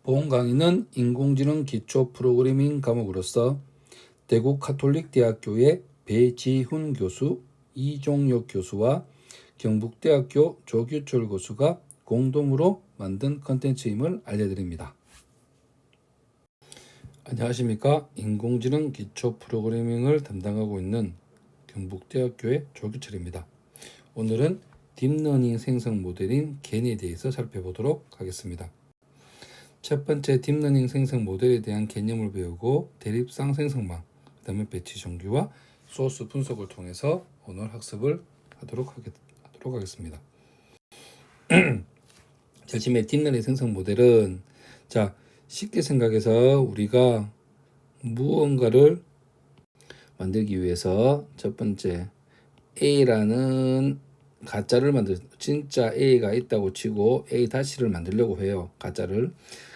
본 강의는 인공지능 기초 프로그래밍 과목으로서 대구 카톨릭대학교의 배지훈 교수, 이종혁 교수와 경북대학교 조규철 교수가 공동으로 만든 컨텐츠임을 알려드립니다. 안녕하십니까. 인공지능 기초 프로그래밍을 담당하고 있는 경북대학교의 조규철입니다. 오늘은 딥러닝 생성 모델인 겐에 대해서 살펴보도록 하겠습니다. 첫 번째, 딥러닝 생성 모델에 대한 개념을 배우고 대립상 생성망, 그 다음에 배치 정규와 소스 분석을 통해서 오늘 학습을 하도록 하겠습니다. 자, 지금 딥러닝 생성 모델은 쉽게 생각해서 우리가 무언가를 만들기 위해서 첫 번째 A라는 가짜를 진짜 A가 있다고 치고 A-를 만들려고 해요. 가짜를.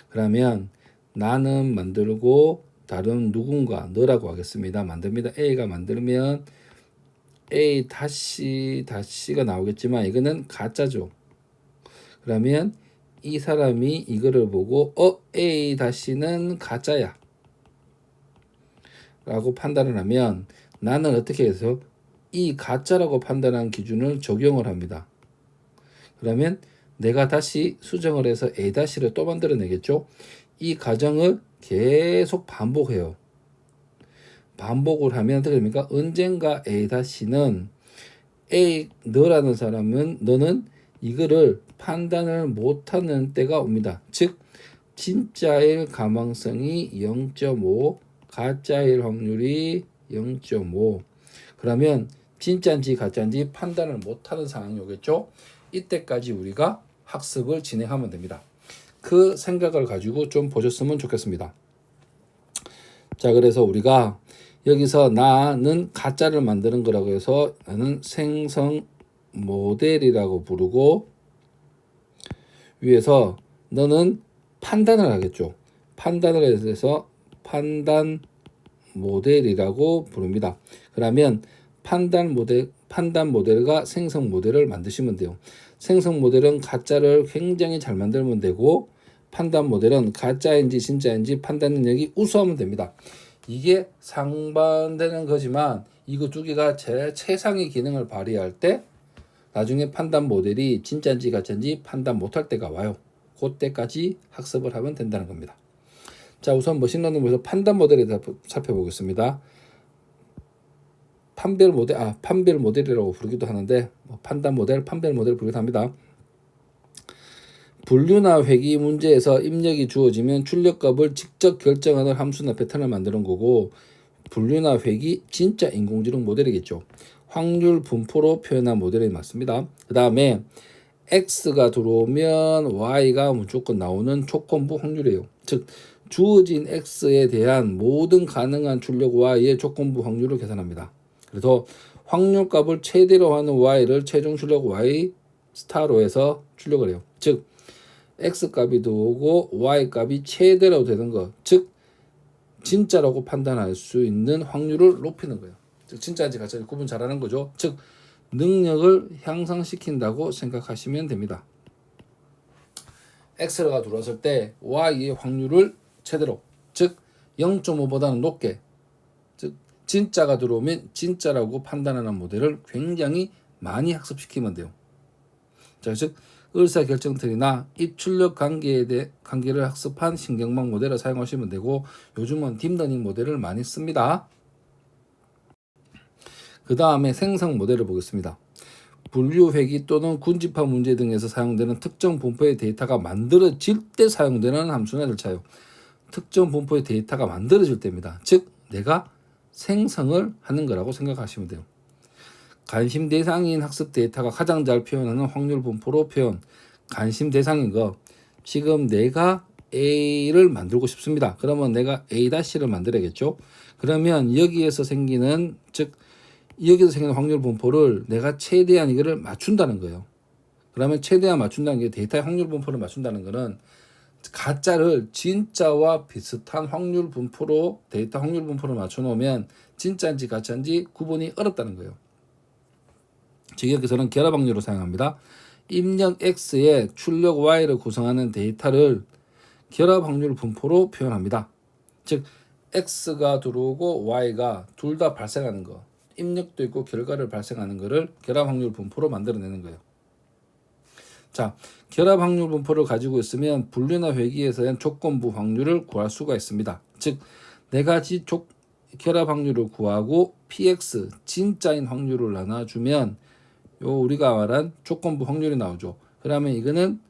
그러면 나는 만들고 다른 누군가 너라고 하겠습니다. 만듭니다. A가 만들면 A-가 나오겠지만 이거는 가짜죠. 그러면 이 사람이 이거를 보고 A-는 가짜야 라고 판단을 하면 나는 어떻게 해서 이 가짜라고 판단한 기준을 적용을 합니다. 그러면 내가 다시 수정을 해서 A-를 또 만들어내겠죠. 이 과정을 계속 반복해요. 반복을 하면 어떻게 됩니까? 언젠가 A-는 너라는 사람은 너는 이거를 판단을 못하는 때가 옵니다. 즉 진짜일 가망성이 0.5, 가짜일 확률이 0.5. 그러면 진짜인지 가짜인지 판단을 못하는 상황이 오겠죠. 이때까지 우리가 학습을 진행하면 됩니다. 그 생각을 가지고 좀 보셨으면 좋겠습니다. 자, 그래서 우리가 여기서 나는 가짜를 만드는 거라고 해서 나는 생성 모델이라고 부르고 위에서 너는 판단을 하겠죠. 판단을 해서 판단 모델이라고 부릅니다. 그러면 판단 모델과 생성 모델을 만드시면 돼요. 생성 모델은 가짜를 굉장히 잘 만들면 되고 판단 모델은 가짜인지 진짜인지 판단 능력이 우수하면 됩니다. 이게 상반되는 거지만 이거 두 개가 제 최상의 기능을 발휘할 때 나중에 판단 모델이 진짜인지 가짜인지 판단 못할 때가 와요. 그때까지 학습을 하면 된다는 겁니다. 자, 우선 머신러닝에서 판단 모델에 대해 살펴보겠습니다. 판별 모델이라고 부르기도 하는데 판단 모델, 판별 모델 부르기도 합니다. 분류나 회귀 문제에서 입력이 주어지면 출력값을 직접 결정하는 함수나 패턴을 만드는 거고 분류나 회귀 진짜 인공지능 모델이겠죠. 확률 분포로 표현한 모델이 맞습니다. 그 다음에 X가 들어오면 Y가 무조건 나오는 조건부 확률이에요. 즉 주어진 X에 대한 모든 가능한 출력 Y의 조건부 확률을 계산합니다. 그래서 확률값을 최대로 하는 Y를 최종 출력 Y 스타로 해서 출력을 해요. 즉 X값이 들어오고 Y값이 최대로 되는 것, 즉 진짜라고 판단할 수 있는 확률을 높이는 거예요. 즉 진짜인지 가짜인지 구분 잘하는 거죠. 즉 능력을 향상시킨다고 생각하시면 됩니다. X가 들어왔을 때 Y의 확률을 최대로, 즉 0.5보다는 높게, 즉 진짜가 들어오면 진짜라고 판단하는 모델을 굉장히 많이 학습시키면 돼요. 자, 즉 의사결정틀이나 입출력 관계를 학습한 신경망 모델을 사용하시면 되고 요즘은 딥러닝 모델을 많이 씁니다. 그 다음에 생성 모델을 보겠습니다. 분류 회귀 또는 군집합 문제 등에서 사용되는 특정 분포의 데이터가 만들어질 때 사용되는 함수나 절차예요. 특정 분포의 데이터가 만들어질 때입니다. 즉 내가 생성을 하는 거라고 생각하시면 돼요. 관심 대상인 학습 데이터가 가장 잘 표현하는 확률 분포로 표현. 관심 대상인 거. 지금 내가 A를 만들고 싶습니다. 그러면 내가 A-를 만들어야겠죠. 그러면 여기서 생기는 확률 분포를 내가 최대한 이거를 맞춘다는 거예요. 그러면 최대한 맞춘다는 게 데이터의 확률 분포를 맞춘다는 거는 가짜를 진짜와 비슷한 확률 분포로 데이터 확률 분포를 맞춰 놓으면 진짜인지 가짜인지 구분이 어렵다는 거예요. 즉 여기서는 결합 확률을 사용합니다. 입력 X에 출력 Y를 구성하는 데이터를 결합 확률 분포로 표현합니다. 즉 X가 들어오고 Y가 둘 다 발생하는 거, 입력도 있고 결과를 발생하는 거를 결합 확률 분포로 만들어내는 거예요. 자, 결합 확률 분포를 가지고 있으면 분류나 회귀에서는 조건부 확률을 구할 수가 있습니다. 즉, 네 가지 결합 확률을 구하고 PX 진짜인 확률을 나눠주면 요 우리가 말한 조건부 확률이 나오죠. 그러면 이거는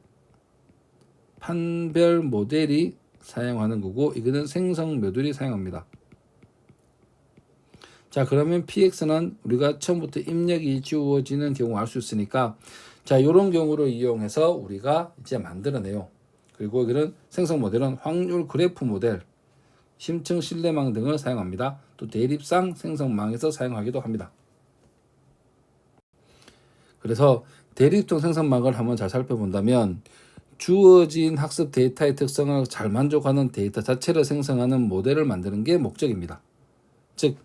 판별 모델이 사용하는 거고 이거는 생성 모듈이 사용합니다. 자, 그러면 PX는 우리가 처음부터 입력이 지워지는 경우 알 수 있으니까 자, 이런 경우를 이용해서 우리가 이제 만들어내요. 그리고 이거는 생성 모델은 확률 그래프 모델, 심층 신뢰망 등을 사용합니다. 또 대립상 생성망에서 사용하기도 합니다. 그래서 대립성 생성망을 한번 잘 살펴본다면 주어진 학습 데이터의 특성을 잘 만족하는 데이터 자체를 생성하는 모델을 만드는 게 목적입니다. 즉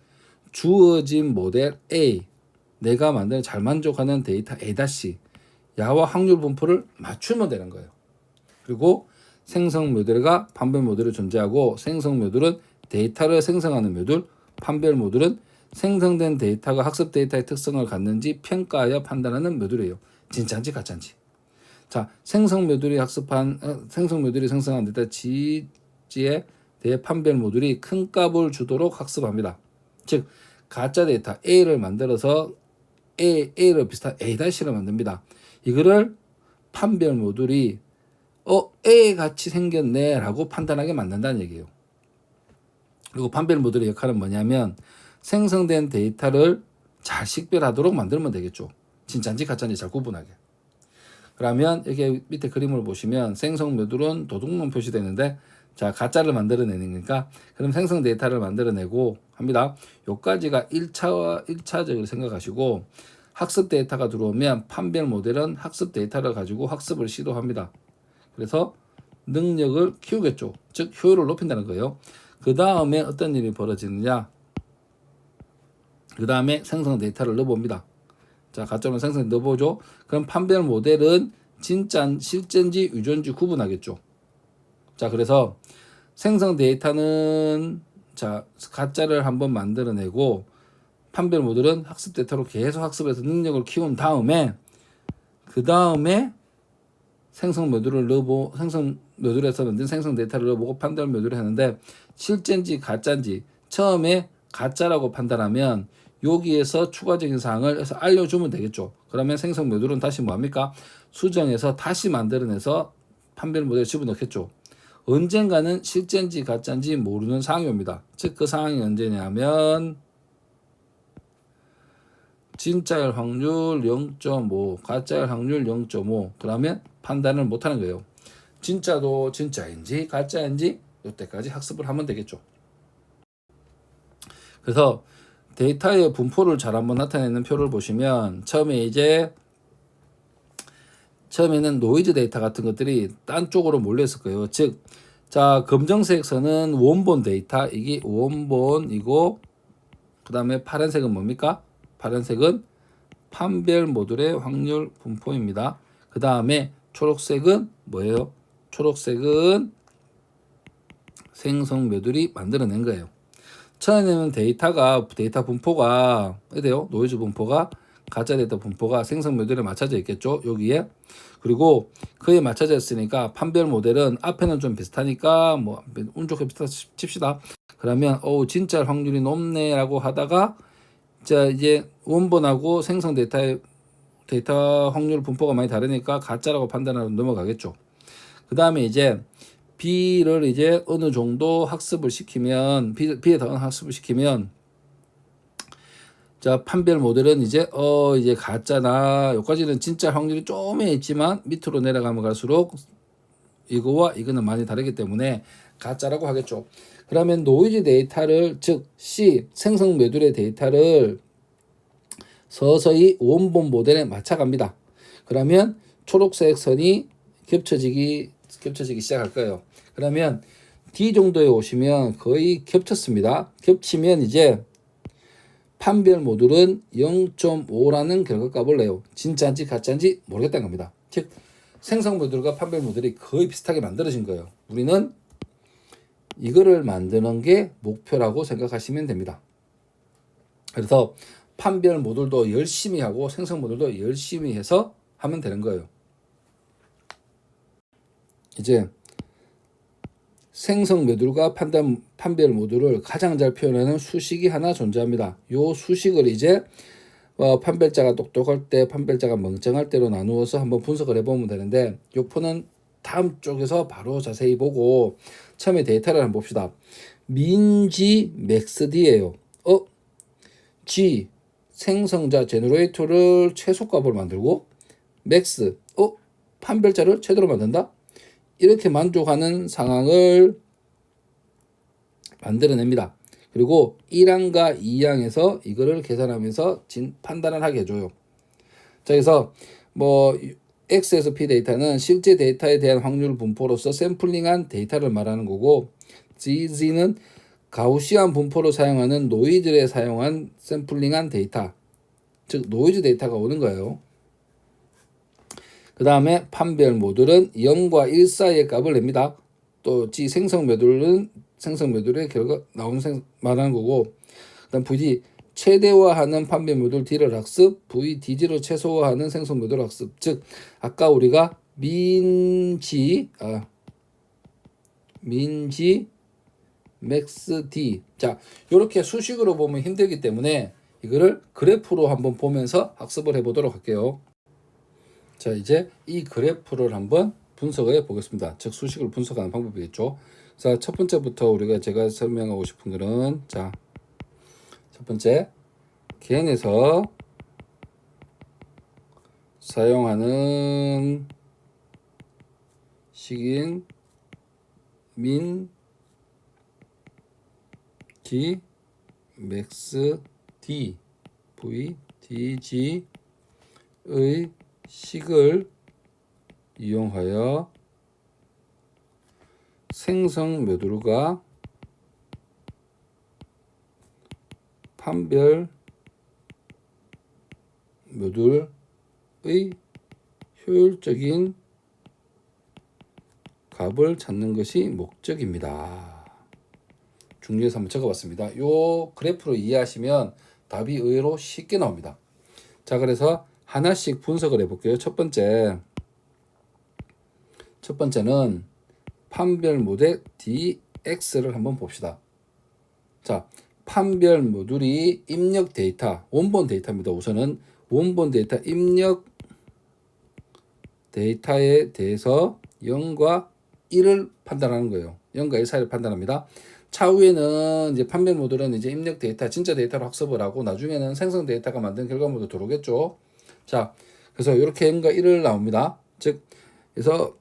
주어진 모델 A, 내가 만드는 잘 만족하는 데이터 A- 야와 확률 분포를 맞추면 되는 거예요. 그리고 생성 모듈과 판별 모듈이 존재하고 생성 모듈은 데이터를 생성하는 모듈, 판별 모듈은 생성된 데이터가 학습 데이터의 특성을 갖는지 평가하여 판단하는 모듈이에요. 진짜인지 가짜인지. 자, 생성 모듈이 생성한 데이터 G에 대해 판별 모듈이 큰 값을 주도록 학습합니다. 즉 가짜 데이터 A를 만들어서 A를 비슷한 A-를 만듭니다. 이거를 판별 모듈이 A 같이 생겼네 라고 판단하게 만든다는 얘기예요. 그리고 판별 모듈의 역할은 뭐냐면 생성된 데이터를 잘 식별하도록 만들면 되겠죠. 진짜인지 가짜인지 잘 구분하게. 그러면 여기 밑에 그림을 보시면 생성 모듈은 도둑놈 표시되는데 자, 가짜를 만들어내는 거니까 그럼 생성 데이터를 만들어내고 합니다. 요까지가 1차적으로 생각하시고 학습 데이터가 들어오면 판별 모델은 학습 데이터를 가지고 학습을 시도합니다. 그래서 능력을 키우겠죠. 즉 효율을 높인다는 거예요. 그 다음에 어떤 일이 벌어지느냐. 그 다음에 생성 데이터를 넣어봅니다. 자, 가짜로 생성 넣어보죠. 그럼 판별 모델은 실제인지 유전인지 구분하겠죠. 자, 그래서 생성 데이터는 자, 가짜를 한번 만들어내고 판별 모델은 학습 데이터로 계속 학습해서 능력을 키운 다음에 그 다음에 생성 모듈에서 만든 생성 데이터를 넣어보고 판별 모듈을 하는데 실제인지 가짜인지 처음에 가짜라고 판단하면 여기에서 추가적인 사항을 해서 알려주면 되겠죠. 그러면 생성 모듈은 다시 뭐합니까? 수정해서 다시 만들어내서 판별 모델에 집어넣겠죠. 언젠가는 실제인지 가짜인지 모르는 상황이 옵니다. 즉 그 상황이 언제냐면 진짜일 확률 0.5, 가짜일 확률 0.5 그러면 판단을 못하는 거예요. 진짜도 진짜인지 가짜인지 이때까지 학습을 하면 되겠죠. 그래서 데이터의 분포를 잘 한번 나타내는 표를 보시면 처음에는 노이즈 데이터 같은 것들이 딴 쪽으로 몰려 있을 거예요. 즉, 자, 검정색 선은 원본 데이터, 이게 원본이고, 그 다음에 파란색은 뭡니까? 파란색은 판별 모듈의 확률 분포입니다. 그 다음에 초록색은 뭐예요? 초록색은 생성 모듈이 만들어낸 거예요. 처음에는 데이터 분포가 어때요? 노이즈 분포가 가짜 데이터 분포가 생성 모듈에 맞춰져 있겠죠. 여기에. 그리고 그에 맞춰져 있으니까 판별 모델은 앞에는 좀 비슷하니까 뭐 운 좋게 비슷하다 칩시다. 그러면 진짜 확률이 높네라고 하다가 자, 이제 원본하고 생성 데이터 확률 분포가 많이 다르니까 가짜라고 판단하러 넘어가겠죠. 그 다음에 이제 B를 이제 어느 정도 학습을 시키면 B에 더 학습을 시키면 자, 판별 모델은 이제 가짜나 여기까지는 진짜 확률이 좀 있지만 밑으로 내려가면 갈수록 이거와 이거는 많이 다르기 때문에 가짜라고 하겠죠. 그러면 노이즈 데이터를 즉 C 생성 모듈의 데이터를 서서히 원본 모델에 맞춰갑니다. 그러면 초록색 선이 겹쳐지기 시작할 거예요. 그러면 D 정도에 오시면 거의 겹쳤습니다. 겹치면 이제 판별 모듈은 0.5라는 결과값을 내요. 진짜인지 가짜인지 모르겠다는 겁니다. 즉 생성 모듈과 판별 모듈이 거의 비슷하게 만들어진 거예요. 우리는 이거를 만드는 게 목표라고 생각하시면 됩니다. 그래서 판별 모듈도 열심히 하고 생성 모듈도 열심히 해서 하면 되는 거예요. 이제 생성 모듈과 판별 모듈을 가장 잘 표현하는 수식이 하나 존재합니다. 요 수식을 이제 판별자가 똑똑할 때, 판별자가 멍청할 때로 나누어서 한번 분석을 해보면 되는데, 요 표는 다음 쪽에서 바로 자세히 보고 처음에 데이터를 한번 봅시다. 민지 맥스D예요. G 생성자 제너레이터를 최소값으로 만들고, 맥스 판별자를 최대로 만든다. 이렇게 만족하는 상황을 만들어냅니다. 그리고 1항과 2항에서 이거를 계산하면서 판단을 하게 해줘요. 자, 그래서 X에서 P 데이터는 실제 데이터에 대한 확률 분포로서 샘플링한 데이터를 말하는 거고, GZ는 가우시안 분포로 사용하는 노이즈에 사용한 샘플링한 데이터, 즉 노이즈 데이터가 오는 거예요. 그 다음에 판별 모듈은 0과 1 사이의 값을 냅니다. 또 G 생성 모듈의 결과 나오는 말하는 거고, 그 다음 VD 최대화하는 판별 모듈 D를 학습, VDG를 최소화하는 생성 모듈 학습. 즉 아까 우리가 민지 맥스 D, 자 이렇게 수식으로 보면 힘들기 때문에 이거를 그래프로 한번 보면서 학습을 해보도록 할게요. 자, 이제 이 그래프를 한번 분석을 해 보겠습니다. 즉 수식을 분석하는 방법이겠죠. 자, 첫 번째부터 제가 설명하고 싶은 거는, 자, 첫 번째 겐에서 사용하는 식인 민 G 맥스 D V DG의 식을 이용하여 생성 모듈과 판별 모듈의 효율적인 값을 찾는 것이 목적입니다. 중요해서 한번 적어봤습니다. 요 그래프로 이해하시면 답이 의외로 쉽게 나옵니다. 자, 그래서 하나씩 분석을 해볼게요. 첫 번째는 판별 모델 DX를 한번 봅시다. 자, 판별 모듈이 입력 데이터, 원본 데이터입니다. 우선은 원본 데이터 입력 데이터에 대해서 0과 1을 판단하는 거예요. 0과 1 사이를 판단합니다. 차후에는 이제 판별 모듈은 이제 입력 데이터, 진짜 데이터로 학습을 하고, 나중에는 생성 데이터가 만든 결과물도 들어오겠죠. 자, 그래서 이렇게 0과 1을 나옵니다. 즉, 그래서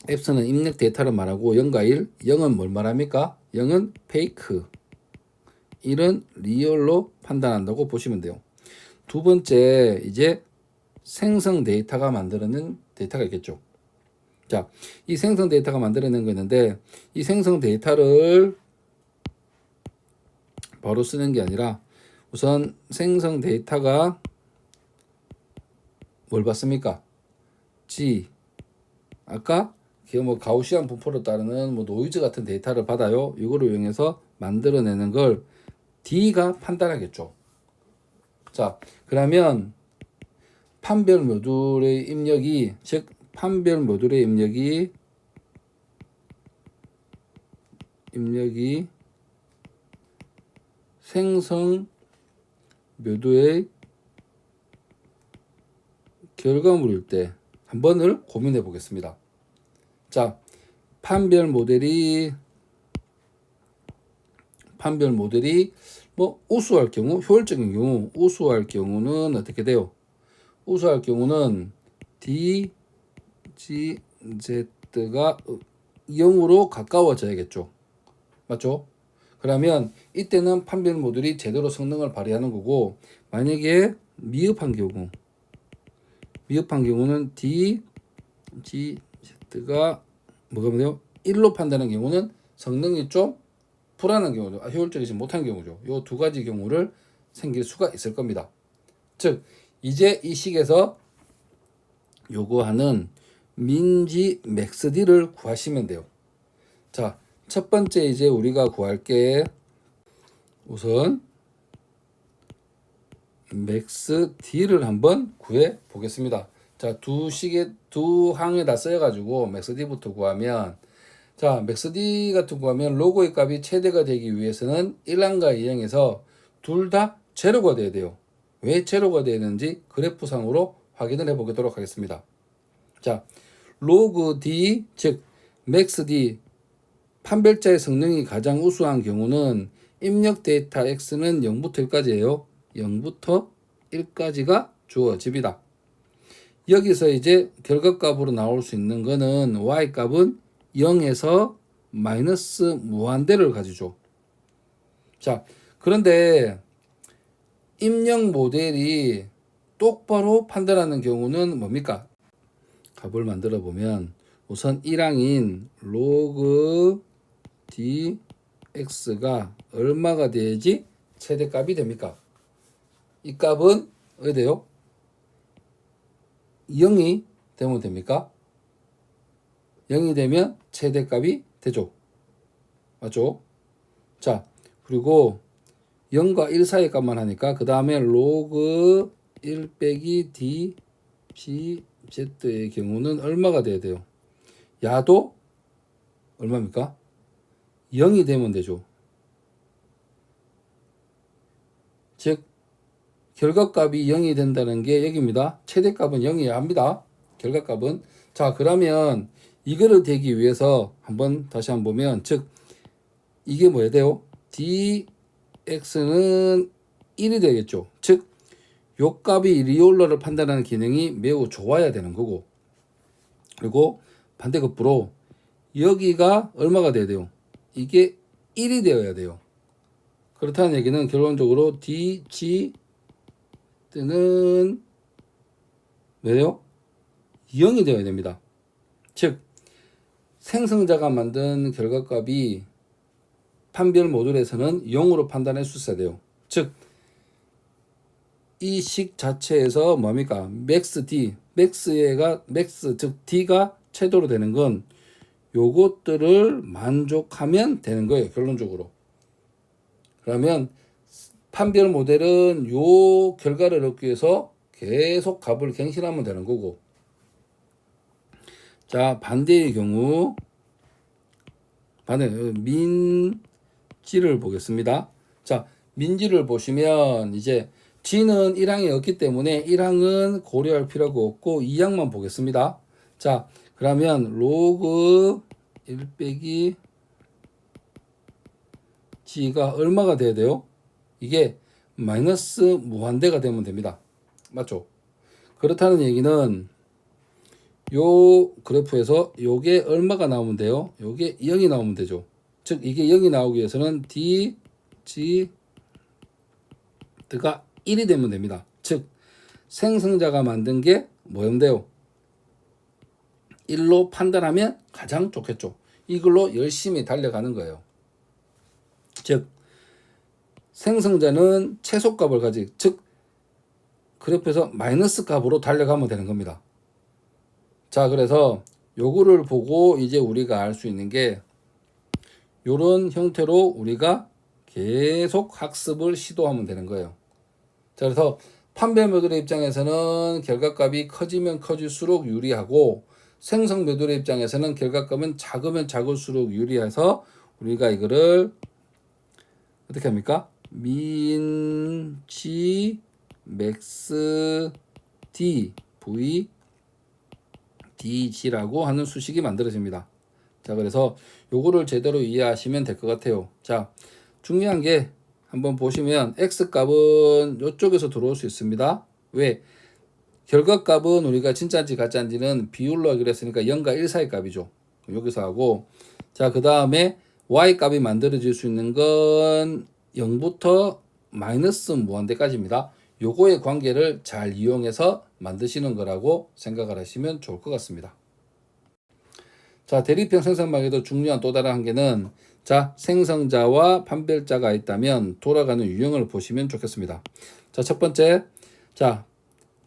X는 입력 데이터를 말하고 0과 1, 0은 뭘 말합니까? 0은 페이크, 1은 리얼로 판단한다고 보시면 돼요. 두 번째, 이제 생성 데이터가 만들어낸 데이터가 있겠죠. 자, 이 생성 데이터가 만들어낸 거 있는데, 이 생성 데이터를 바로 쓰는 게 아니라, 우선 생성 데이터가 뭘 받습니까? G, 아까 가우시안 분포로 따르는 노이즈 같은 데이터를 받아요. 이거를 이용해서 만들어내는 걸 D가 판단하겠죠. 자, 그러면 판별 모듈의 입력이, 즉 판별 모듈의 입력이 생성 모듈의 결과물일 때 한 번을 고민해 보겠습니다. 자, 판별 모델이 우수할 경우, 효율적인 경우, 우수할 경우는 어떻게 돼요? 우수할 경우는 DGZ가 0으로 가까워져야겠죠. 맞죠? 그러면 이때는 판별 모듈이 제대로 성능을 발휘하는 거고, 만약에 미흡한 경우는 DGZ가 뭐가 돼요? 1로 판단하는 경우는 성능이 좀 불안한 경우죠. 효율적이지 못한 경우죠. 이 두 가지 경우를 생길 수가 있을 겁니다. 즉, 이제 이 식에서 요구하는 민지 맥스D를 구하시면 돼요. 자, 첫 번째 이제 우리가 구할 게 우선 맥스 D를 한번 구해 보겠습니다. 자, 두 항에다 써가지고 맥스 D부터 구하면, 자, 맥스 D 같은 구하면 로그의 값이 최대가 되기 위해서는 1항과 2항에서 둘 다 제로가 돼야 돼요. 왜 제로가 되는지 그래프상으로 확인을 해 보도록 하겠습니다. 자, 로그 D, 즉 맥스 D 판별자의 성능이 가장 우수한 경우는 입력 데이터 x는 0부터 1까지예요. 0부터 1까지가 주어집니다. 여기서 이제 결과값으로 나올 수 있는 거는 y값은 0에서 마이너스 무한대를 가지죠. 자, 그런데 입력 모델이 똑바로 판단하는 경우는 뭡니까? 값을 만들어 보면 우선 1항인 로그 dx가 얼마가 돼야지 최대값이 됩니까? 이 값은 어디 돼요? 0이 되면 됩니까? 0이 되면 최대값이 되죠. 맞죠? 자, 그리고 0과 1 사이 값만 하니까 그 다음에 로그 1 빼기 d p z의 경우는 얼마가 돼야 돼요? 야도 얼마입니까? 0이 되면 되죠. 즉 결과값이 0이 된다는 게 여기입니다. 최대값은 0이어야 합니다. 결과값은. 자, 그러면 이거를 되기 위해서 다시 한번 보면, 즉 이게 뭐야 돼요? dx는 1이 되겠죠. 즉 요 값이 리올러를 판단하는 기능이 매우 좋아야 되는 거고, 그리고 반대급부로 여기가 얼마가 돼야 돼요? 이게 1이 되어야 돼요. 그렇다는 얘기는 결론적으로 dg 는 왜요? 0이 되어야 됩니다. 즉 생성자가 만든 결과값이 판별 모듈에서는 0으로 판단할 수 있어야 돼요. 즉 이 식 자체에서 뭡니까? 맥스 D, 즉 D가 최대로 되는 건 요것들을 만족하면 되는 거예요. 결론적으로. 그러면 판별 모델은 요 결과를 얻기 위해서 계속 값을 갱신하면 되는 거고, 자, 반대의 경우 민지를 보겠습니다. 자, 민지를 보시면 이제 G는 1항이 없기 때문에 1항은 고려할 필요가 없고 2항만 보겠습니다. 자, 그러면 로그 1 빼기 G가 얼마가 돼야 돼요? 이게 마이너스 무한대가 되면 됩니다. 맞죠? 그렇다는 얘기는 요 그래프에서 요게 얼마가 나오면 돼요? 요게 0이 나오면 되죠. 즉 이게 0이 나오기 위해서는 dg가 1이 되면 됩니다. 즉 생성자가 만든 게 뭐면 돼요? 1로 판단하면 가장 좋겠죠. 이걸로 열심히 달려가는 거예요. 즉 생성자는 최소값을 즉 그래프에서 마이너스 값으로 달려가면 되는 겁니다. 자, 그래서 요거를 보고 이제 우리가 알 수 있는 게 요런 형태로 우리가 계속 학습을 시도하면 되는 거예요. 자, 그래서 판별 모듈의 입장에서는 결과값이 커지면 커질수록 유리하고, 생성 모듈의 입장에서는 결과값은 작으면 작을수록 유리해서 우리가 이거를 어떻게 합니까? 민지 맥스 d v dg라고 하는 수식이 만들어집니다. 자, 그래서 요거를 제대로 이해하시면 될 것 같아요. 자, 중요한 게 한번 보시면 x값은 이쪽에서 들어올 수 있습니다. 왜? 결과값은 우리가 진짜인지 가짜인지는 비율로 하기로 했으니까 0과 1 사이 값이죠. 여기서 하고, 자, 그 다음에 y값이 만들어질 수 있는 건 0부터 마이너스 무한대까지입니다. 요거의 관계를 잘 이용해서 만드시는 거라고 생각을 하시면 좋을 것 같습니다. 자, 대립형 생성방에도 중요한 또 다른 한계는, 자, 생성자와 판별자가 있다면 돌아가는 유형을 보시면 좋겠습니다. 자, 첫 번째, 자,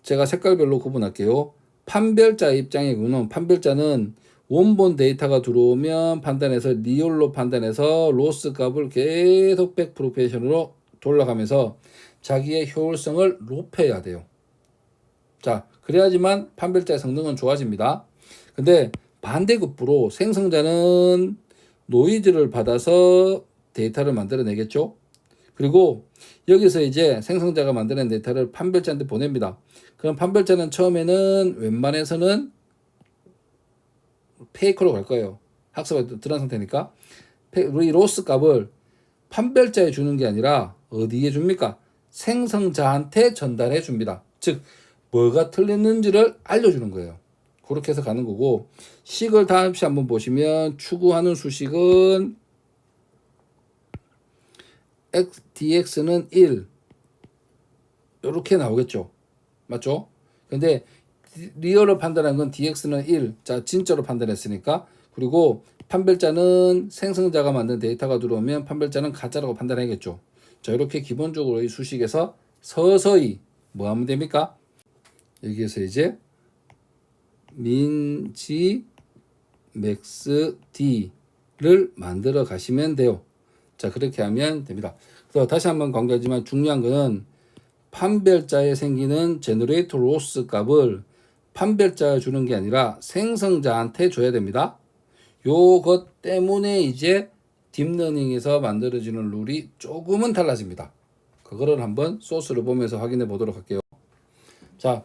제가 색깔별로 구분할게요. 판별자 입장의 경우는 판별자는 원본 데이터가 들어오면 판단해서 리얼로 판단해서 로스 값을 계속 백 프로페이션으로 돌아가면서 자기의 효율성을 높여야 돼요. 자, 그래야지만 판별자의 성능은 좋아집니다. 근데 반대급부로 생성자는 노이즈를 받아서 데이터를 만들어내겠죠. 그리고 여기서 이제 생성자가 만드는 데이터를 판별자한테 보냅니다. 그럼 판별자는 처음에는 웬만해서는 페이커로 갈 거예요. 학습에 들어간 상태니까. 이 로스 값을 판별자에 주는 게 아니라 어디에 줍니까? 생성자한테 전달해 줍니다. 즉 뭐가 틀렸는지를 알려주는 거예요. 그렇게 해서 가는 거고, 식을 다시 한번 보시면 추구하는 수식은 dx는 1 이렇게 나오겠죠. 맞죠? 근데 리얼로 판단한 건 dx는 1. 자, 진짜로 판단했으니까. 그리고 판별자는 생성자가 만든 데이터가 들어오면 판별자는 가짜라고 판단해야겠죠. 자, 이렇게 기본적으로 이 수식에서 서서히 뭐 하면 됩니까? 여기에서 이제 민지 맥스 d를 만들어 가시면 돼요. 자, 그렇게 하면 됩니다. 그래서 다시 한번 강조하지만 중요한 거는 판별자에 생기는 제너레이터 로스 값을 판별자에 주는 게 아니라 생성자한테 줘야 됩니다. 요것 때문에 이제 딥러닝에서 만들어지는 룰이 조금은 달라집니다. 그거를 한번 소스를 보면서 확인해 보도록 할게요. 자,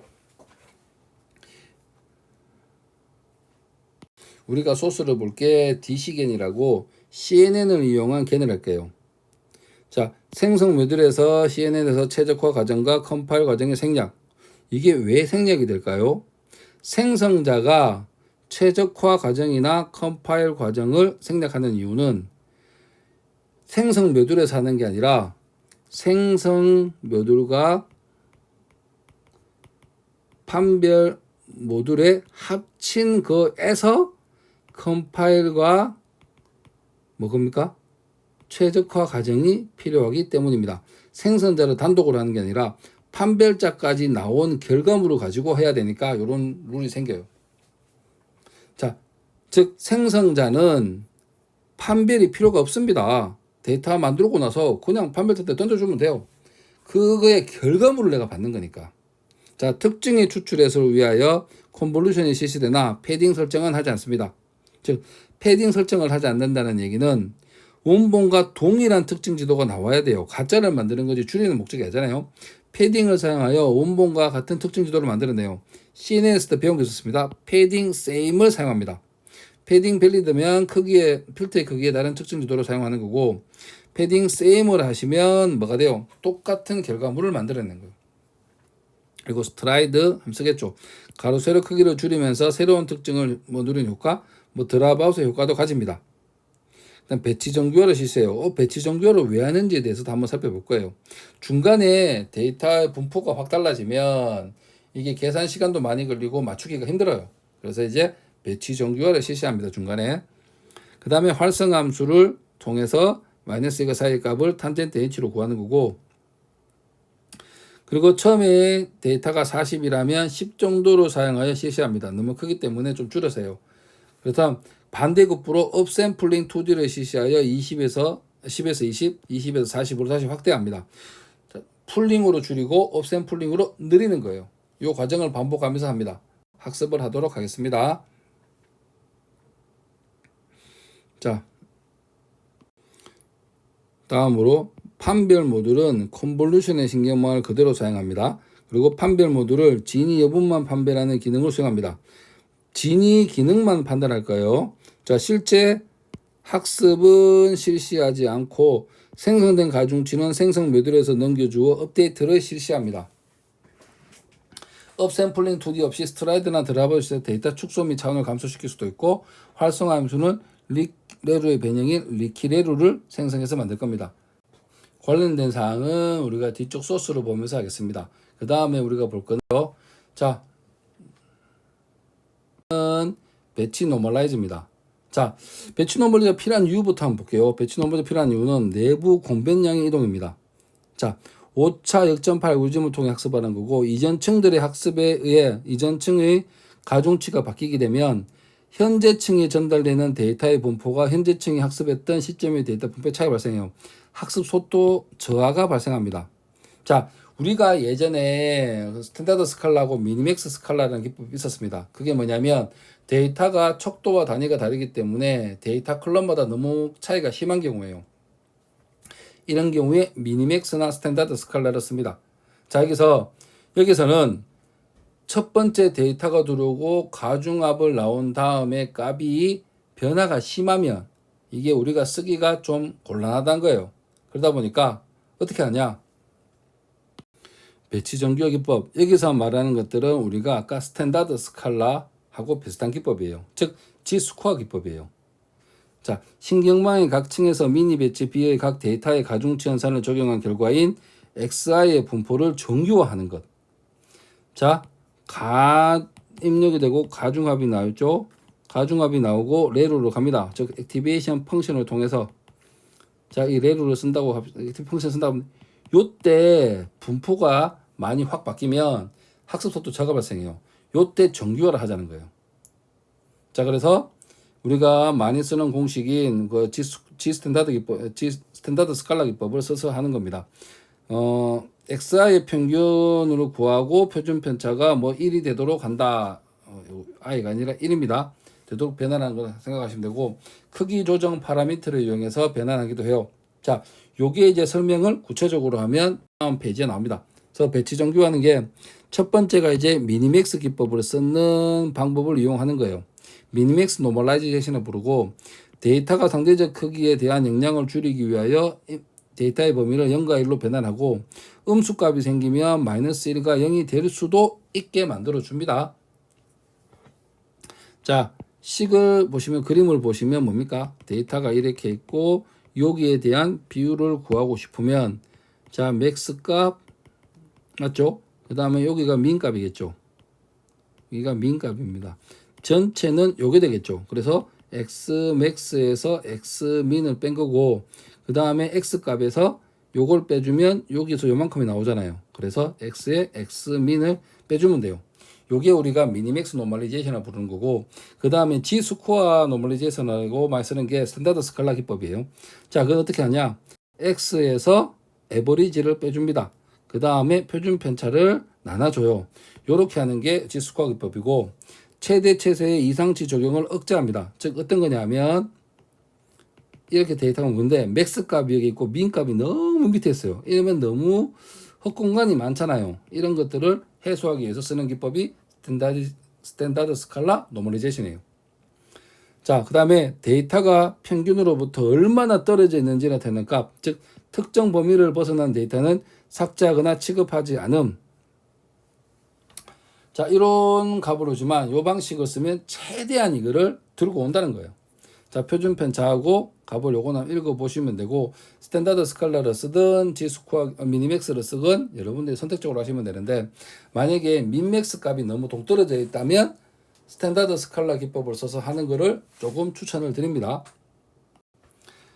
우리가 소스를 볼게 D시겐이라고 CNN을 이용한 겐을 할게요. 자, 생성 모듈에서 CNN에서 최적화 과정과 컴파일 과정의 생략. 이게 왜 생략이 될까요? 생성자가 최적화 과정이나 컴파일 과정을 생략하는 이유는 생성 모듈에서 하는 게 아니라 생성 모듈과 판별 모듈에 합친 거에서 컴파일과 뭐겁니까? 최적화 과정이 필요하기 때문입니다. 생성자를 단독으로 하는 게 아니라 판별자까지 나온 결과물을 가지고 해야 되니까 이런 룰이 생겨요. 자, 즉 생성자는 판별이 필요가 없습니다. 데이터 만들고 나서 그냥 판별자 때 던져주면 돼요. 그거의 결과물을 내가 받는 거니까. 자, 특징의 추출 해소를 위하여 컨볼루션이 실시되나 패딩 설정은 하지 않습니다. 즉 패딩 설정을 하지 않는다는 얘기는 원본과 동일한 특징 지도가 나와야 돼요. 가짜를 만드는 거지 줄이는 목적이 아니잖아요. 패딩을 사용하여 원본과 같은 특징 지도를 만들어내요. CNN에서도 배운 게 있었습니다. 패딩 same을 사용합니다. 패딩 밸리드면 크기의 필터의 크기에 다른 특징 지도를 사용하는 거고, 패딩 same을 하시면 뭐가 돼요? 똑같은 결과물을 만들어내는 거예요. 그리고 스트라이드 한번 쓰겠죠. 가로 세로 크기를 줄이면서 새로운 특징을 누리는 효과, 드랍아웃의 효과도 가집니다. 그다음 배치 정규화를 실시해요. 배치 정규화를 왜 하는지에 대해서도 한번 살펴볼 거예요. 중간에 데이터의 분포가 확 달라지면 이게 계산 시간도 많이 걸리고 맞추기가 힘들어요. 그래서 이제 배치 정규화를 실시합니다. 중간에. 그 다음에 활성 함수를 통해서 마이너스 1과 사이의 값을 탄젠트 h로 구하는 거고, 그리고 처음에 데이터가 40이라면 10 정도로 사용하여 실시합니다. 너무 크기 때문에 좀 줄여서요. 그렇다면 반대급부로 업샘플링 2D를 실시하여 10에서 20, 20에서 40으로 다시 확대합니다. 자, 풀링으로 줄이고 업샘플링으로 늘리는 거예요. 이 과정을 반복하면서 합니다. 학습을 하도록 하겠습니다. 자, 다음으로 판별 모듈은 컨볼루션의 신경망을 그대로 사용합니다. 그리고 판별 모듈을 진위 여부만 판별하는 기능을 수행합니다. 진위 기능만 판단할까요? 자, 실제 학습은 실시하지 않고 생성된 가중치는 생성 모듈에서 넘겨주어 업데이트를 실시합니다. 업샘플링 2D 없이 스트라이드나 드랍을 데이터 축소 및 차원을 감소시킬 수도 있고, 활성화 함수는 레루의 변형인 리키레루를 생성해서 만들 겁니다. 관련된 사항은 우리가 뒤쪽 소스로 보면서 하겠습니다. 그 다음에 우리가 볼 건데요. 자, 배치 노멀라이즈입니다. 자, 배치 노멀라이즈가 필요한 이유부터 한번 볼게요. 배치 노멀라이즈가 필요한 이유는 내부 공변량의 이동입니다. 자, 5차 역전파 알고리즘을 통해 학습하는 거고, 이전 층들의 학습에 의해 이전 층의 가중치가 바뀌게 되면 현재층에 전달되는 데이터의 분포가 현재층이 학습했던 시점의 데이터 분포에 차이가 발생해요. 학습 속도 저하가 발생합니다. 자, 우리가 예전에 스탠다드 스칼라하고 미니맥스 스칼라라는 기법이 있었습니다. 그게 뭐냐면 데이터가 척도와 단위가 다르기 때문에 데이터 클럽마다 너무 차이가 심한 경우예요. 이런 경우에 미니맥스나 스탠다드 스칼라를 씁니다. 자, 여기서는 첫 번째 데이터가 들어오고 가중합을 나온 다음에 값이 변화가 심하면 이게 우리가 쓰기가 좀 곤란하다는 거예요. 그러다 보니까 어떻게 하냐? 배치 정규화 기법. 여기서 말하는 것들은 우리가 아까 스탠다드 스칼라하고 비슷한 기법이에요. 즉 지스코어 기법이에요. 자, 신경망의 각 층에서 미니 배치 B의 각 데이터의 가중치 연산을 적용한 결과인 XI의 분포를 정규화하는 것. 자, 입력이 되고 가중합이 나오죠. 가중합이 나오고 레루로 갑니다. 즉 액티베이션 펑션을 통해서 자, 이 레루를 쓴다고 액티베이션 펑션 쓴다고 요때 분포가 많이 확 바뀌면 학습 속도 저하가 발생해요. 요때 정규화를 하자는 거예요. 자, 그래서 우리가 많이 쓰는 공식인 그 스탠다드 스칼라 기법을 써서 하는 겁니다. XI의 평균으로 구하고 표준 편차가 뭐 1이 되도록 한다. i가 아니라 1입니다. 되도록 변환하는 거 생각하시면 되고 크기 조정 파라미터를 이용해서 변환하기도 해요. 자, 요게 이제 설명을 구체적으로 하면 다음 페이지에 나옵니다. 그래서 배치 정규화하는 게 첫 번째가 이제 미니맥스 기법을 쓰는 방법을 이용하는 거예요. 미니맥스 노멀라이제이션을 부르고 데이터가 상대적 크기에 대한 영향을 줄이기 위하여 데이터의 범위를 0과 1로 변환하고 음수값이 생기면 마이너스 1과 0이 될 수도 있게 만들어 줍니다. 자, 식을 보시면 그림을 보시면 뭡니까? 데이터가 이렇게 있고 여기에 대한 비율을 구하고 싶으면 자, 맥스 값 맞죠? 그 다음에 여기가 민 값이겠죠. 여기가 민 값입니다. 전체는 요게 되겠죠. 그래서 x max에서 x min을 뺀 거고 그 다음에 x 값에서 요걸 빼주면 여기서 요만큼이 나오잖아요. 그래서 x에 x min을 빼주면 돼요. 요게 우리가 미니맥스 노멀리제이션을 부르는 거고 그 다음에 G 스코어 노멀리제이션이라고 많이 쓰는 게 스탠다드 스칼라 기법이에요. 자, 그건 어떻게 하냐? x에서 에버리지를 빼줍니다. 그 다음에 표준 편차를 나눠줘요. 요렇게 하는 게 G 스코어 기법이고 최대 최소의 이상치 적용을 억제합니다. 즉 어떤 거냐면 이렇게 데이터가 뭔데 맥스 값이 여기 있고 민 값이 너무 밑에 있어요. 이러면 너무 헛공간이 많잖아요. 이런 것들을 해소하기 위해서 쓰는 기법이 스탠다드 스칼라 노멀리제이션이에요. 자, 그 다음에 데이터가 평균으로부터 얼마나 떨어져 있는지 나타내는 값, 즉 특정 범위를 벗어난 데이터는 삭제하거나 취급하지 않음. 자, 이런 값으로 주만 이 방식을 쓰면 최대한 이거를 들고 온다는 거예요. 자, 표준 편차하고 값을 요거는 읽어보시면 되고 스탠다드 스칼라를 쓰든 G스코어 미니맥스를 쓰건 여러분들이 선택적으로 하시면 되는데 만약에 민맥스 값이 너무 동떨어져 있다면 스탠다드 스칼라 기법을 써서 하는 거를 조금 추천을 드립니다.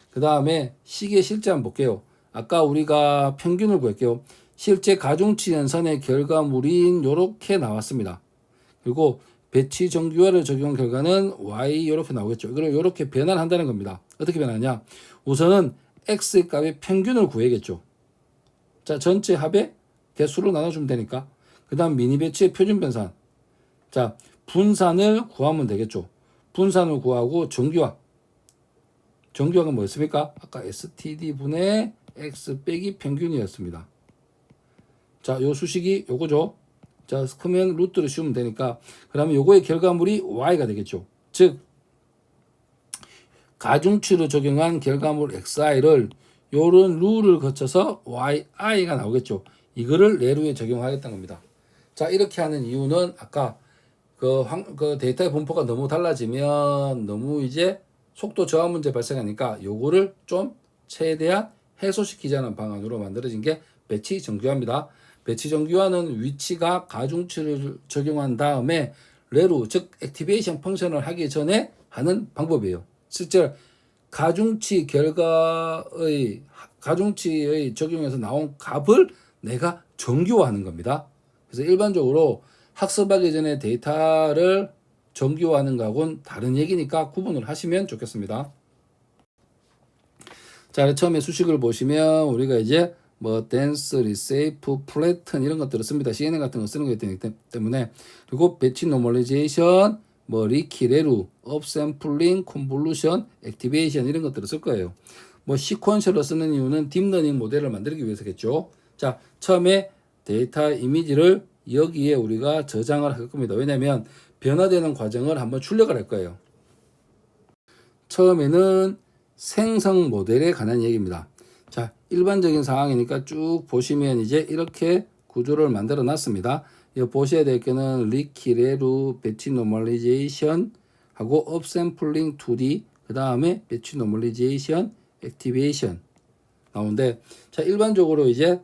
그 다음에 식의 실제 한번 볼게요. 아까 우리가 평균을 구했게요. 실제 가중치 연산의 결과물인 요렇게 나왔습니다. 그리고 배치 정규화를 적용한 결과는 y 이렇게 나오겠죠. 이걸 이렇게 변환한다는 겁니다. 어떻게 변하냐? 우선은 x 값의 평균을 구해야겠죠. 자, 전체 합의 개수로 나눠주면 되니까. 그 다음 미니 배치의 표준 변산. 자, 분산을 구하면 되겠죠. 분산을 구하고 정규화. 정규화가 뭐였습니까? 아까 std 분의 x 빼기 평균이었습니다. 자, 요 수식이 요거죠. 자, 그러면 루트를 씌우면 되니까 그러면 요거의 결과물이 y가 되겠죠. 즉 가중치를 적용한 결과물 xi를 요런 룰을 거쳐서 yi가 나오겠죠. 이거를 내루에 적용하겠다는 겁니다. 자, 이렇게 하는 이유는 아까 그 데이터의 분포가 너무 달라지면 너무 이제 속도 저하 문제 발생하니까 요거를 좀 최대한 해소시키자는 방안으로 만들어진 게 배치 정규화입니다. 배치 정규화는 위치가 가중치를 적용한 다음에 레루 즉 액티베이션 펑션을 하기 전에 하는 방법이에요. 실제 가중치의 적용에서 나온 값을 내가 정규화하는 겁니다. 그래서 일반적으로 학습하기 전에 데이터를 정교화하는 거하고는 다른 얘기니까 구분을 하시면 좋겠습니다. 자, 처음에 수식을 보시면 우리가 이제 뭐 댄스, 리세이프, 플래튼 이런 것들을 씁니다. CNN 같은 거 쓰는 거기 때문에. 그리고 배치 노멀리제이션, 뭐 리키레루, 업샘플링, 컨볼루션, 액티베이션 이런 것들을 쓸 거예요. 뭐 시퀀셜로 쓰는 이유는 딥러닝 모델을 만들기 위해서겠죠. 자, 처음에 데이터 이미지를 여기에 우리가 저장을 할 겁니다. 왜냐하면 변화되는 과정을 한번 출력을 할 거예요. 처음에는 생성 모델에 관한 얘기입니다. 자, 일반적인 상황이니까 쭉 보시면 이제 이렇게 구조를 만들어 놨습니다. 이거 보셔야 될 게는 리키레루, 배치 노멀리제이션 하고 업샘플링 2D, 그 다음에 배치 노멀리제이션, 액티베이션 나오는데, 자, 일반적으로 이제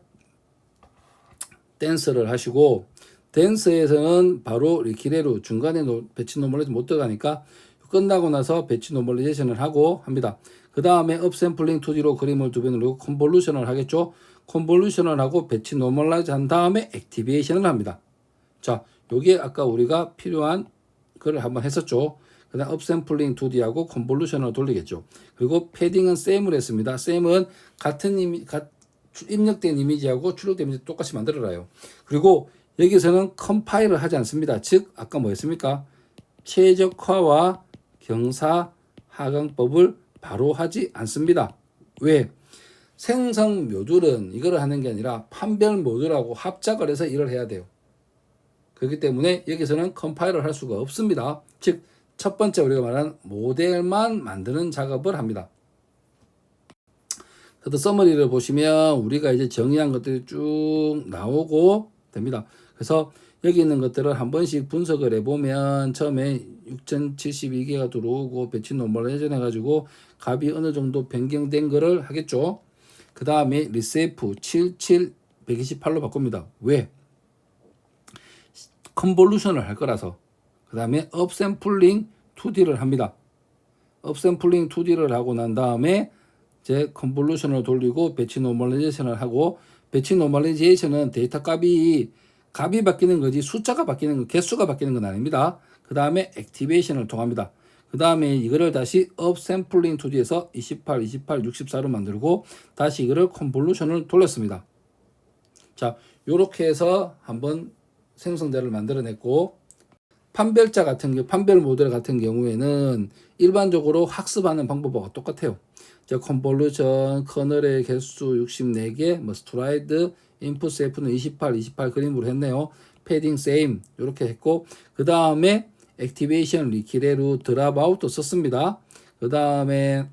댄스를 하시고, 댄스에서는 바로 리키레루 중간에 배치 노멀리제이션 못 들어가니까 끝나고 나서 배치 노멀리제이션을 하고 합니다. 그 다음에 업샘플링 2D로 그림을 두 배 누르고 컨볼루션을 하겠죠. 컨볼루션을 하고 배치 노멀라이즈 한 다음에 액티베이션을 합니다. 자, 요게 아까 우리가 필요한 거를 한번 했었죠. 그 다음 업샘플링 2D하고 컨볼루션을 돌리겠죠. 그리고 패딩은 셈을 했습니다. 셈은 같은 입력된 이미지하고 출력된 이미지 똑같이 만들어놔요. 그리고 여기서는 컴파일을 하지 않습니다. 즉 아까 뭐 했습니까? 최적화와 경사 하강법을 바로 하지 않습니다. 왜? 생성 모듈은 이걸 하는 게 아니라 판별 모듈하고 합작을 해서 일을 해야 돼요. 그렇기 때문에 여기서는 컴파일을 할 수가 없습니다. 즉 첫 번째 우리가 말하는 모델만 만드는 작업을 합니다. 그래서 서머리를 보시면 우리가 이제 정의한 것들이 쭉 나오고 됩니다. 그래서 여기 있는 것들을 한 번씩 분석을 해보면 처음에 6072개가 들어오고 배치 노멀라이제이션 해가지고 값이 어느 정도 변경된 거를 하겠죠. 그 다음에 리세이프 77128로 바꿉니다. 왜? 컨볼루션을 할 거라서. 그 다음에 업샘플링 2D를 합니다. 업샘플링 2D를 하고 난 다음에 이제 컨볼루션을 돌리고 배치 노멀라이제이션을 하고, 배치 노멀라이제이션은 데이터 값이 바뀌는 거지 숫자가 바뀌는 거, 개수가 바뀌는 건 아닙니다. 그 다음에 액티베이션을 통합니다. 그 다음에 이거를 다시 업샘플링 2D에서 28, 28, 64로 만들고 다시 이거를 컨볼루션을 돌렸습니다. 자, 요렇게 해서 한번 생성자를 만들어냈고, 판별자 같은 경우, 판별 모델 같은 경우에는 일반적으로 학습하는 방법과 똑같아요. 컨볼루션, 커널의 개수 64개, 뭐 스트라이드, 인풋 셀프는 28, 28 그림으로 했네요. 패딩 세임 이렇게 했고, 그 다음에 액티베이션 리키레루 드랍 아웃도 썼습니다. 그 다음에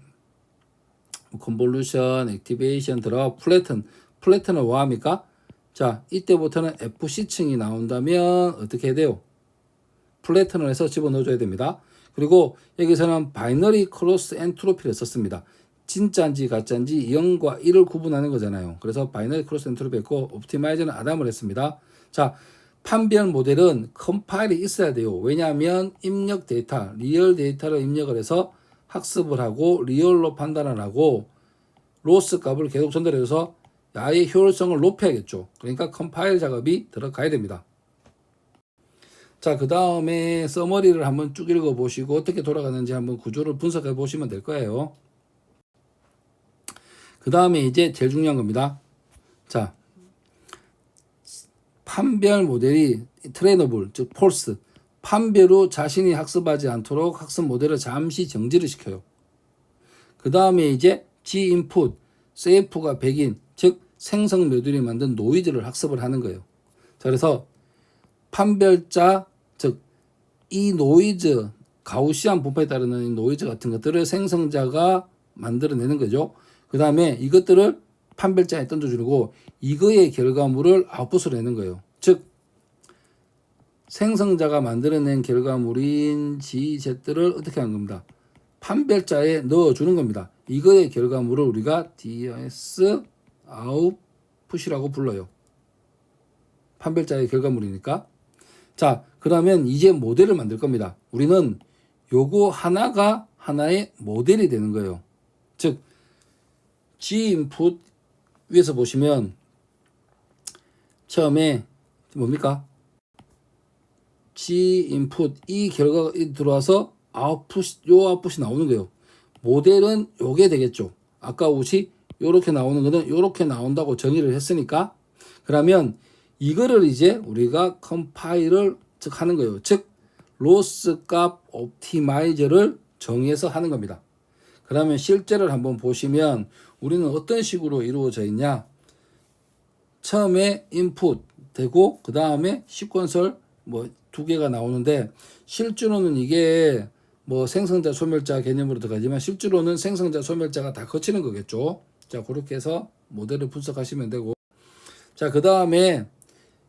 컨볼루션, 액티베이션, 드랍, 플래튼은 뭐 합니까? 자, 이때부터는 FC층이 나온다면 어떻게 해야 돼요? 플래튼을 해서 집어넣어줘야 됩니다. 그리고 여기서는 바이너리 크로스 엔트로피를 썼습니다. 진짜인지 가짜인지 0과 1을 구분하는 거잖아요. 그래서 바이너리 크로스 엔트로피 했고, 옵티마이저는 아담을 했습니다. 자, 판별 모델은 컴파일이 있어야 돼요. 왜냐하면 입력 데이터, 리얼 데이터를 입력을 해서 학습을 하고 리얼로 판단을 하고 로스 값을 계속 전달해서 아예 효율성을 높여야겠죠. 그러니까 컴파일 작업이 들어가야 됩니다. 자, 그 다음에 서머리를 한번 쭉 읽어보시고 어떻게 돌아가는지 한번 구조를 분석해 보시면 될 거예요. 그 다음에 이제 제일 중요한 겁니다. 자, 판별 모델이 트레이너블, 즉 폴스, 판별 후 자신이 학습하지 않도록 학습 모델을 잠시 정지를 시켜요. 그 다음에 이제 G 인풋, 세이프가 100인, 즉 생성 모듈이 만든 노이즈를 학습을 하는 거예요. 자, 그래서 판별자, 즉 이 노이즈, 가우시안 분포에 따르는 이 노이즈 같은 것들을 생성자가 만들어내는 거죠. 그 다음에 이것들을 판별자에 던져주고 이거의 결과물을 아웃풋으로 내는 거예요. 즉 생성자가 만들어낸 결과물인 GZ를 어떻게 하는 겁니다. 판별자에 넣어주는 겁니다. 이거의 결과물을 우리가 DS 아웃풋이라고 불러요. 판별자의 결과물이니까. 자, 그러면 이제 모델을 만들 겁니다. 우리는 요거 하나가 하나의 모델이 되는 거예요. 즉 G 인풋 위에서 보시면 처음에 뭡니까? G 인풋 이 결과가 들어와서 아웃풋이 나오는 거예요. 모델은 요게 되겠죠. 아까 옷이 요렇게 나오는 거는 요렇게 나온다고 정의를 했으니까 그러면 이거를 이제 우리가 컴파일을 즉 하는 거예요. 즉 로스 값 옵티마이저를 정의해서 하는 겁니다. 그러면 실제를 한번 보시면 우리는 어떤 식으로 이루어져 있냐. 처음에 인풋 되고 그 다음에 시퀀설 뭐 두 개가 나오는데 실제로는 이게 뭐 생성자 소멸자 개념으로 들어가지만 실제로는 생성자 소멸자가 다 거치는 거겠죠. 자, 그렇게 해서 모델을 분석하시면 되고 자, 그 다음에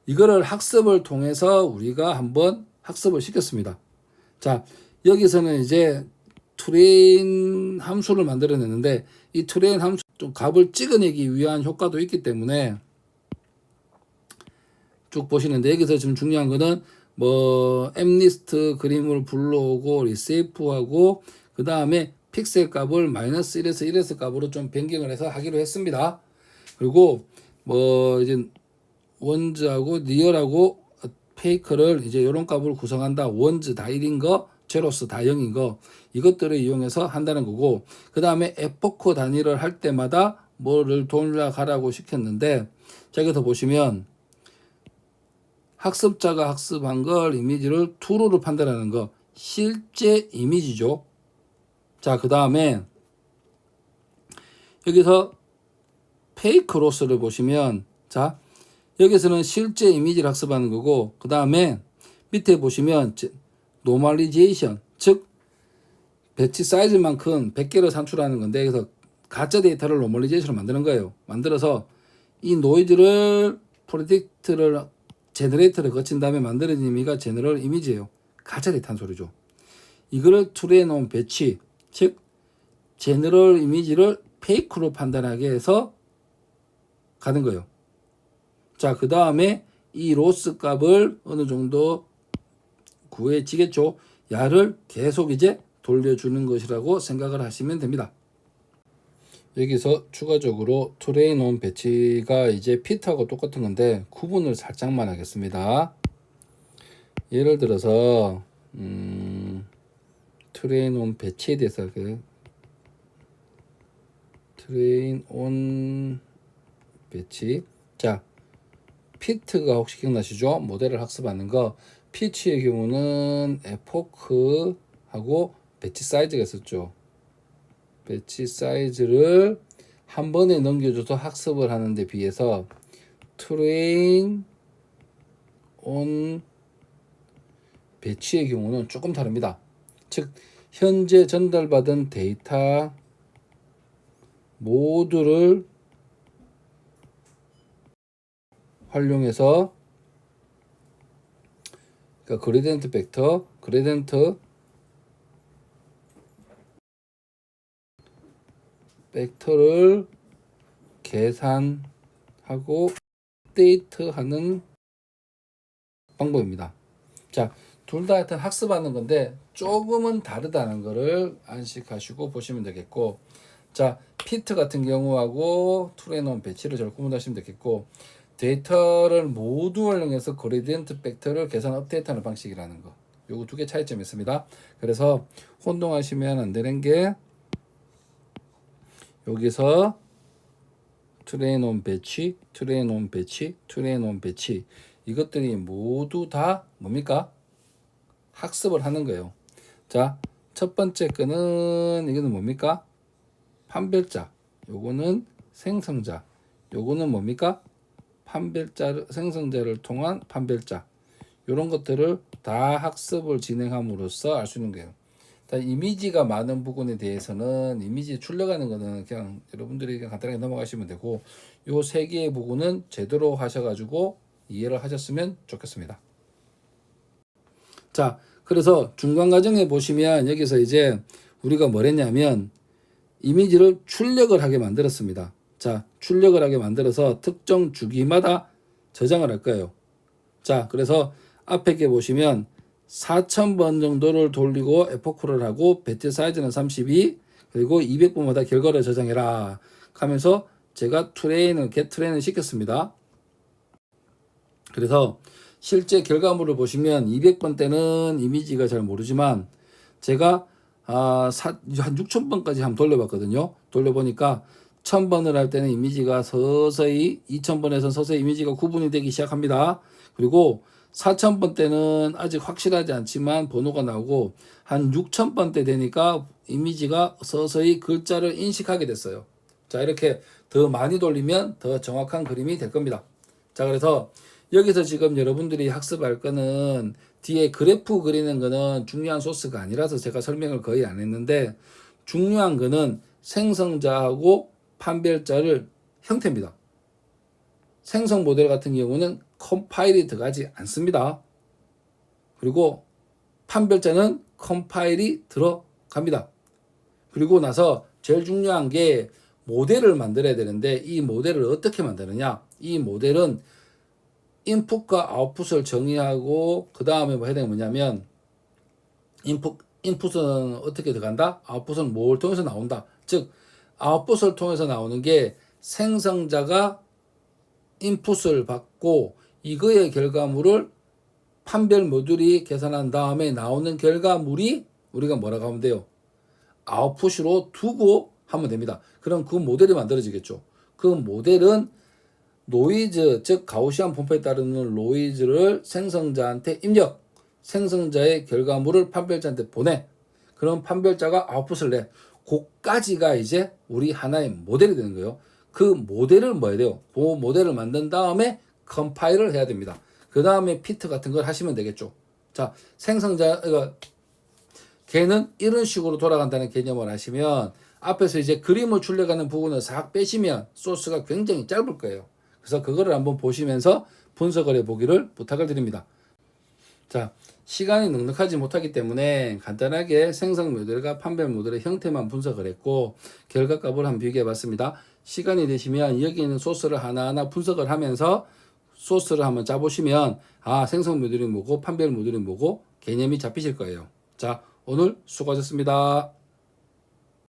이거를 학습을 통해서 우리가 한번 학습을 시켰습니다. 자, 여기서는 이제 트레인 함수를 만들어냈는데 이 트레인 함수 좀 값을 찍어내기 위한 효과도 있기 때문에 쭉 보시는데 여기서 지금 중요한 거는 뭐 엠리스트 그림을 불러오고 리세이프하고 그 다음에 픽셀 값을 마이너스 1에서 1에서 값으로 좀 변경을 해서 하기로 했습니다. 그리고 뭐 이제 원즈하고 리얼하고 페이커를 이제 이런 값으로 구성한다. 원즈 다 1인 거, 제로스 다 0인 거 이것들을 이용해서 한다는 거고 그 다음에 에포크 단위를 할 때마다 뭐를 돌려가라고 시켰는데 자, 여기서 보시면 학습자가 학습한 걸 이미지를 true로 판단하는 거 실제 이미지죠. 자, 그 다음에 여기서 페이크 로스를 보시면 자, 여기서는 실제 이미지를 학습하는 거고 그 다음에 밑에 보시면 노멀리제이션 즉 배치 사이즈만큼 100개를 산출하는 건데 그래서 가짜 데이터를 노멀리제이션으로 만드는 거예요. 만들어서 이 노이즈를 프로젝트를 제너레이터를 거친 다음에 만들어진 이미지가 제너럴 이미지예요. 가짜 데이터는 소리죠. 이거를 툴에 놓은 배치 즉 제너럴 이미지를 페이크로 판단하게 해서 가는 거예요. 자, 그 다음에 이 로스 값을 어느 정도 구해지겠죠. 야를 계속 이제 돌려주는 것이라고 생각을 하시면 됩니다. 여기서 추가적으로 트레인 온 배치가 이제 피트하고 똑같은 건데 구분을 살짝만 하겠습니다. 예를 들어서 트레인 온 배치에 대해서 트레인 온 배치 자 피트가 혹시 기억나시죠? 모델을 학습하는 거 피치의 경우는 에포크하고 배치 사이즈가 있었죠. 배치 사이즈를 한 번에 넘겨줘서 학습을 하는데 비해서 트레인 온 배치의 경우는 조금 다릅니다. 즉 현재 전달받은 데이터 모두를 활용해서 그러니까 그레디언트 벡터, 그레디언트 벡터를 계산하고 업데이트하는 방법입니다. 자, 둘 다 하여튼 학습하는 건데 조금은 다르다는 것을 안식하시고 보시면 되겠고 자, 피트 같은 경우하고 툴에놓은 배치를 잘 구분하시면 되겠고 데이터를 모두 활용해서 그레디언트 벡터를 계산 업데이트하는 방식이라는 거 요거 두 개 차이점이 있습니다. 그래서 혼동하시면 안 되는 게 여기서 트레인 온 배치, 트레인 온 배치, 트레인 온 배치 이것들이 모두 다 뭡니까? 학습을 하는 거예요. 자, 첫 번째 거는 이거는 뭡니까? 판별자. 요거는 생성자. 요거는 뭡니까? 판별자를 생성자를 통한 판별자. 요런 것들을 다 학습을 진행함으로써 알 수 있는 거예요. 이미지가 많은 부분에 대해서는 이미지 출력하는 거는 그냥 여러분들이 그냥 간단하게 넘어가시면 되고 요 세 개의 부분은 제대로 하셔가지고 이해를 하셨으면 좋겠습니다. 자, 그래서 중간 과정에 보시면 여기서 이제 우리가 뭘 했냐면 이미지를 출력을 하게 만들었습니다. 자, 출력을 하게 만들어서 특정 주기마다 저장을 할 거예요. 자, 그래서 앞에 게 보시면 4000번 정도를 돌리고 에포크를 하고 배치 사이즈는 32 그리고 200번마다 결과를 저장해라 하면서 제가 get 트레인을 시켰습니다. 그래서 실제 결과물을 보시면 200번 때는 이미지가 잘 모르지만 제가 한 6,000번까지 한번 돌려봤거든요. 돌려보니까 1,000번을 할 때는 이미지가 서서히 2,000번에서 서서히 이미지가 구분이 되기 시작합니다. 그리고 4,000번 때는 아직 확실하지 않지만 번호가 나오고 한 6,000번 때 되니까 이미지가 서서히 글자를 인식하게 됐어요. 자, 이렇게 더 많이 돌리면 더 정확한 그림이 될 겁니다. 자, 그래서 여기서 지금 여러분들이 학습할 거는 뒤에 그래프 그리는 거는 중요한 소스가 아니라서 제가 설명을 거의 안 했는데 중요한 거는 생성자하고 판별자를 형태입니다. 생성 모델 같은 경우는 컴파일이 들어가지 않습니다. 그리고 판별자는 컴파일이 들어갑니다. 그리고 나서 제일 중요한 게 모델을 만들어야 되는데 이 모델을 어떻게 만드느냐? 이 모델은 인풋과 아웃풋을 정의하고 그 다음에 뭐 해야 되는 뭐냐면 인풋은 어떻게 들어간다? 아웃풋은 뭘 통해서 나온다. 즉 아웃풋을 통해서 나오는 게 생성자가 인풋을 받고 이거의 결과물을 판별 모듈이 계산한 다음에 나오는 결과물이 우리가 뭐라고 하면 돼요? 아웃풋으로 두고 하면 됩니다. 그럼 그 모델이 만들어지겠죠. 그 모델은 노이즈, 즉 가우시안 분포에 따르는 노이즈를 생성자한테 입력, 생성자의 결과물을 판별자한테 보내. 그럼 판별자가 아웃풋을 내. 그까지가 이제 우리 하나의 모델이 되는 거예요. 그 모델을 뭐 해야 돼요? 그 모델을 만든 다음에 컴파일을 해야 됩니다. 그 다음에 피트 같은 걸 하시면 되겠죠. 자, 걔는 이런 식으로 돌아간다는 개념을 하시면 앞에서 이제 그림을 출력하는 부분을 싹 빼시면 소스가 굉장히 짧을 거예요. 그래서 그거를 한번 보시면서 분석을 해보기를 부탁을 드립니다. 자, 시간이 넉넉하지 못하기 때문에 간단하게 생성 모델과 판별 모델의 형태만 분석을 했고 결과값을 한번 비교해 봤습니다. 시간이 되시면 여기 있는 소스를 하나하나 분석을 하면서 소스를 한번 짜보시면 생성 모델이 뭐고 판별 모델이 뭐고 개념이 잡히실 거예요. 자, 오늘 수고하셨습니다.